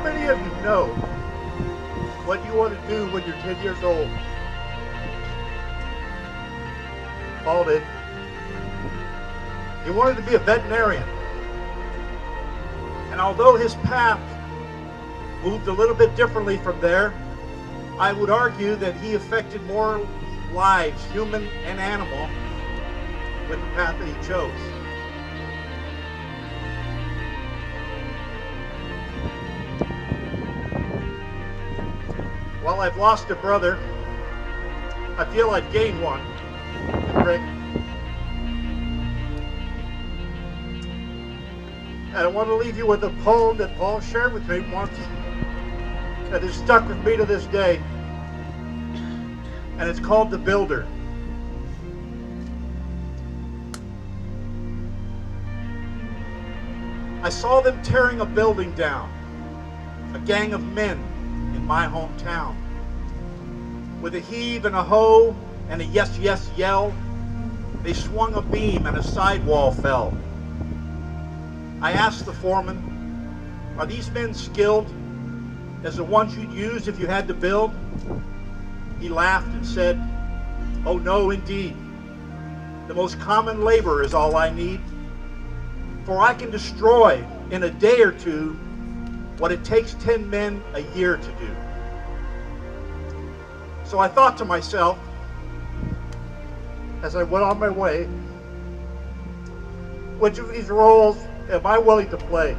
many of you know what you want to do when you're 10 years old? Paul did. He wanted to be a veterinarian. And although his path moved a little bit differently from there, I would argue that he affected more lives, human and animal, with the path that he chose. While I've lost a brother, I feel I've gained one, Rick. And I want to leave you with a poem that Paul shared with me once that has stuck with me to this day. And it's called The Builder. I saw them tearing a building down, a gang of men in my hometown. With a heave and a hoe and a yes, yes yell, they swung a beam and a sidewall fell. I asked the foreman, are these men skilled as the ones you'd use if you had to build? He laughed and said, oh no, indeed. The most common labor is all I need, for I can destroy in a day or two what it takes 10 men a year to do. So I thought to myself, as I went on my way, which of these roles am I willing to play?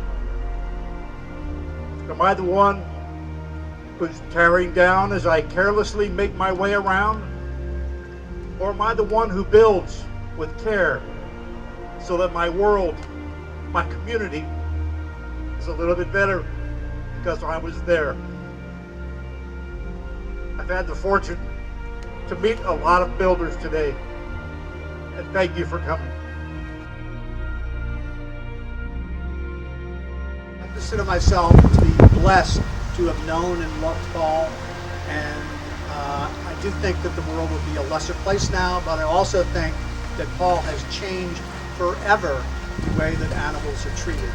Am I the one who's tearing down as I carelessly make my way around? Or am I the one who builds with care so that my world, my community, is a little bit better because I was there? I've had the fortune to meet a lot of builders today, and thank you for coming. I consider myself to be blessed to have known and loved Paul, and I do think that the world will be a lesser place now, but I also think that Paul has changed forever the way that animals are treated.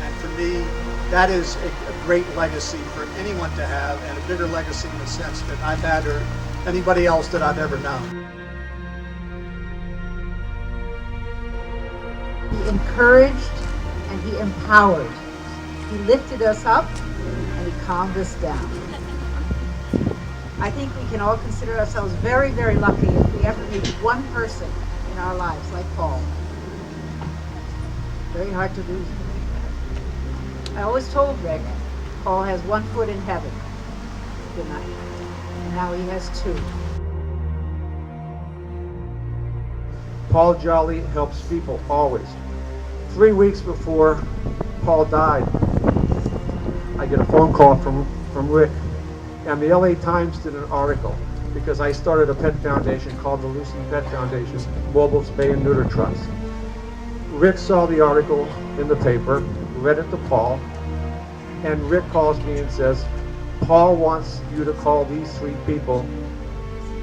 And for me, that is a great legacy for anyone to have, and a bigger legacy in the sense that I've had or anybody else that I've ever known. He encouraged and he empowered. He lifted us up and he calmed us down. I think we can all consider ourselves very, very lucky if we ever meet one person in our lives like Paul. Very hard to lose. I always told Rick, Paul has one foot in heaven. Good night. And now he has two. Paul Jolly helps people always. 3 weeks before Paul died, I get a phone call from Rick, and the LA Times did an article because I started a pet foundation called the Lucy Pet Foundation, Mobile Spay and Neuter Trust. Rick saw the article in the paper, read it to Paul, and Rick calls me and says, Paul wants you to call these 3 people.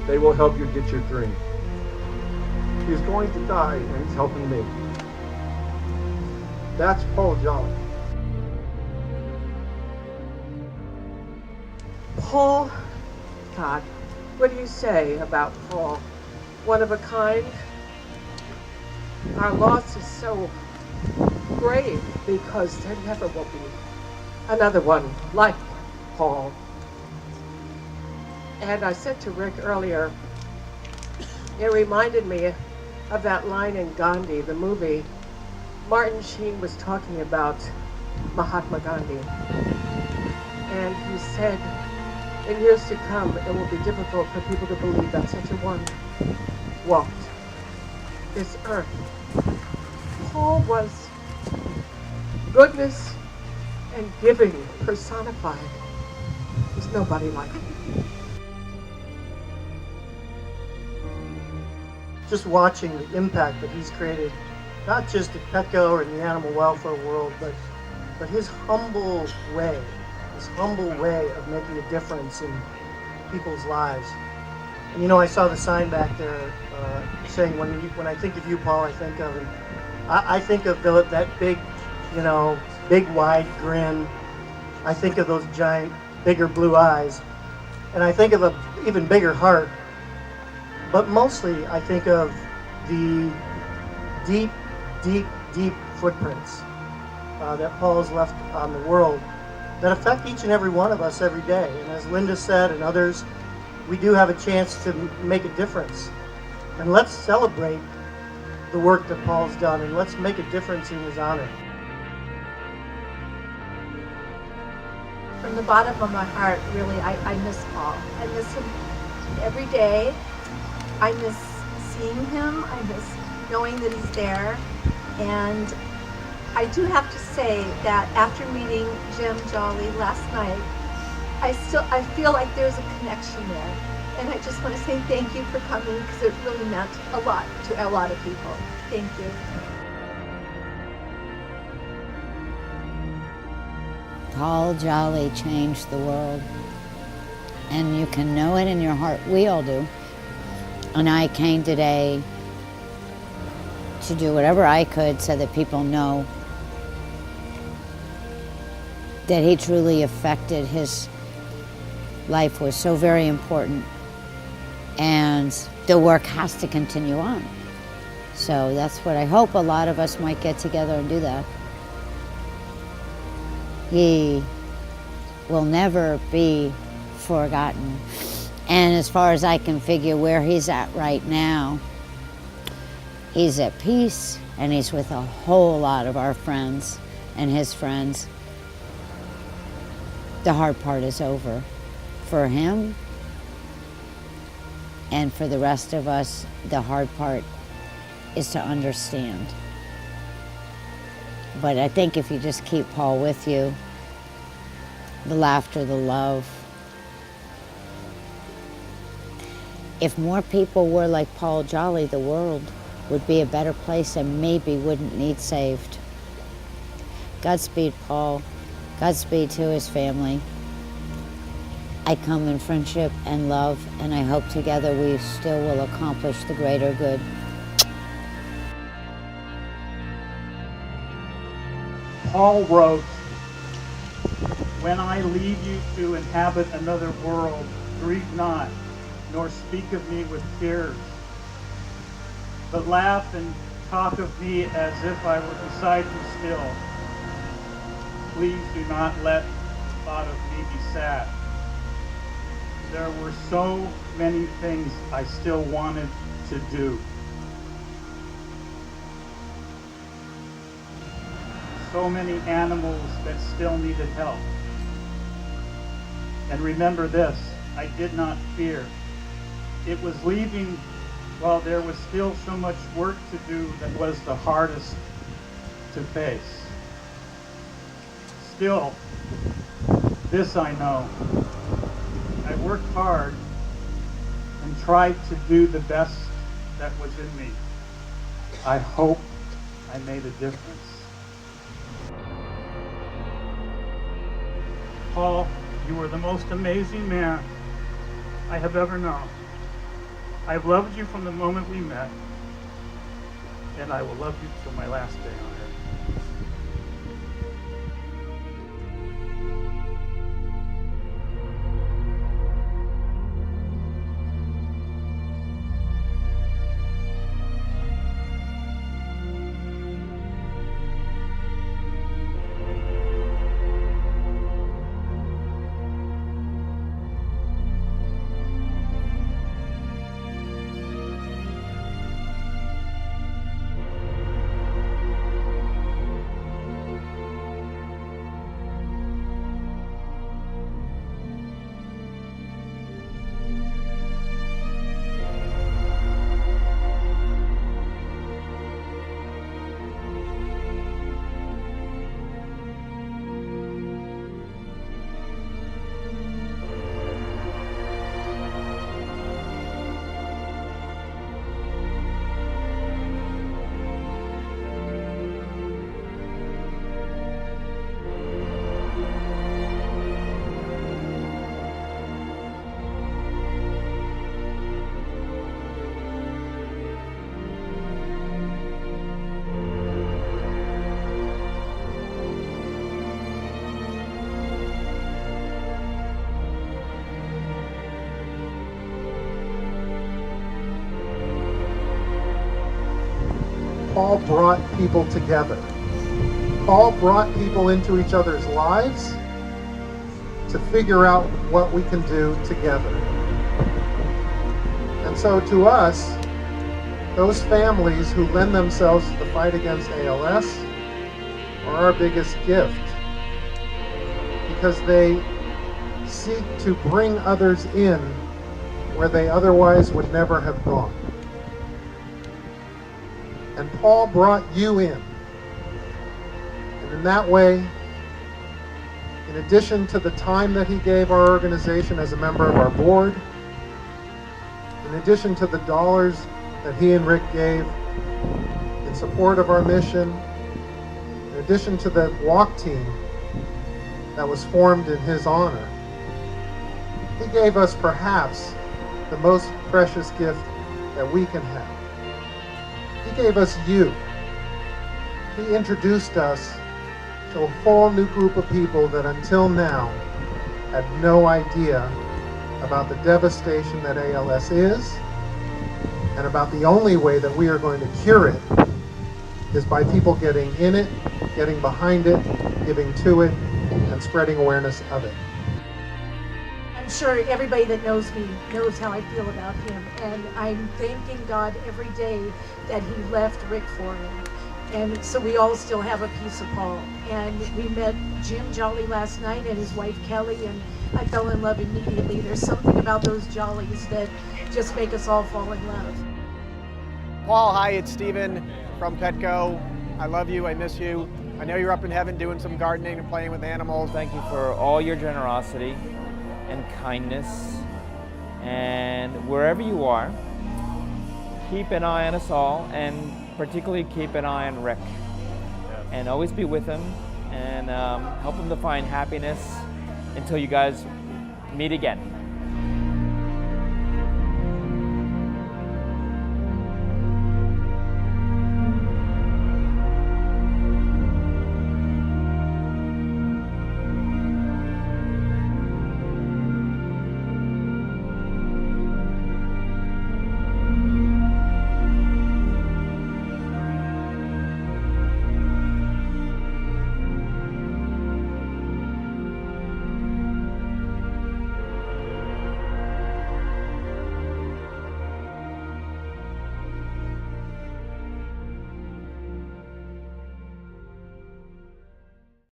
They will help you get your dream. He's going to die and he's helping me. That's Paul Jolly. Paul, God, what do you say about Paul? One of a kind? Our loss is so grave because there never will be another one like Paul. And I said to Rick earlier, it reminded me of that line in Gandhi, the movie. Martin Sheen was talking about Mahatma Gandhi. And he said, in years to come, it will be difficult for people to believe that such a one walked this earth. Paul was goodness and giving personified. There's nobody like him. Just watching the impact that he's created, not just at Petco or in the animal welfare world, but his humble way of making a difference in people's lives. And you know, I saw the sign back there saying, when I think of you, Paul, I think of, and I think of that big, big wide grin, I think of those giant, bigger blue eyes, and I think of an even bigger heart. But mostly, I think of the deep, deep, deep footprints that Paul's left on the world that affect each and every one of us every day. And as Linda said, and others, we do have a chance to make a difference. And let's celebrate the work that Paul's done, and let's make a difference in his honor. From the bottom of my heart, really, I miss Paul. I miss him every day. I miss seeing him. I miss knowing that he's there. And I do have to say that after meeting Jim Jolly last night, I feel like there's a connection there. And I just want to say thank you for coming, because it really meant a lot to a lot of people. Thank you. Paul Jolly changed the world. And you can know it in your heart. We all do. And I came today to do whatever I could so that people know that he truly affected. His life was so very important. And the work has to continue on. So that's what I hope. A lot of us might get together and do that. He will never be forgotten. And as far as I can figure where he's at right now, he's at peace, and he's with a whole lot of our friends and his friends. The hard part is over for him. And for the rest of us, the hard part is to understand. But I think if you just keep Paul with you, the laughter, the love, if more people were like Paul Jolly, the world would be a better place and maybe wouldn't need saved. Godspeed, Paul. Godspeed to his family. I come in friendship and love, and I hope together we still will accomplish the greater good. Paul wrote, "When I leave you to inhabit another world, grieve not, nor speak of me with tears, but laugh and talk of me as if I were beside you still. Please do not let the thought of me be sad. There were so many things I still wanted to do. So many animals that still needed help. And remember this, I did not fear. It was leaving while there was still so much work to do that was the hardest to face. Still, this I know. I worked hard and tried to do the best that was in me. I hope I made a difference." Paul, you are the most amazing man I have ever known. I've loved you from the moment we met, and I will love you till my last day on earth. Paul brought people together. Paul brought people into each other's lives to figure out what we can do together. And so to us, those families who lend themselves to the fight against ALS are our biggest gift, because they seek to bring others in where they otherwise would never have gone. And Paul brought you in. And in that way, in addition to the time that he gave our organization as a member of our board, in addition to the dollars that he and Rick gave in support of our mission, in addition to the walk team that was formed in his honor, he gave us perhaps the most precious gift that we can have. He gave us you. He introduced us to a whole new group of people that until now had no idea about the devastation that ALS is, and about the only way that we are going to cure it is by people getting in it, getting behind it, giving to it, and spreading awareness of it. I'm sure everybody that knows me knows how I feel about him, and I'm thanking God every day that he left Rick for me. And so we all still have a piece of Paul. And we met Jim Jolly last night and his wife Kelly, and I fell in love immediately. There's something about those Jollies that just make us all fall in love. Paul, hi, it's Steven from Petco. I love you, I miss you. I know you're up in heaven doing some gardening and playing with animals. Thank you for all your generosity and kindness. And wherever you are, keep an eye on us all, and particularly keep an eye on Rick. And always be with him and help him to find happiness until you guys meet again.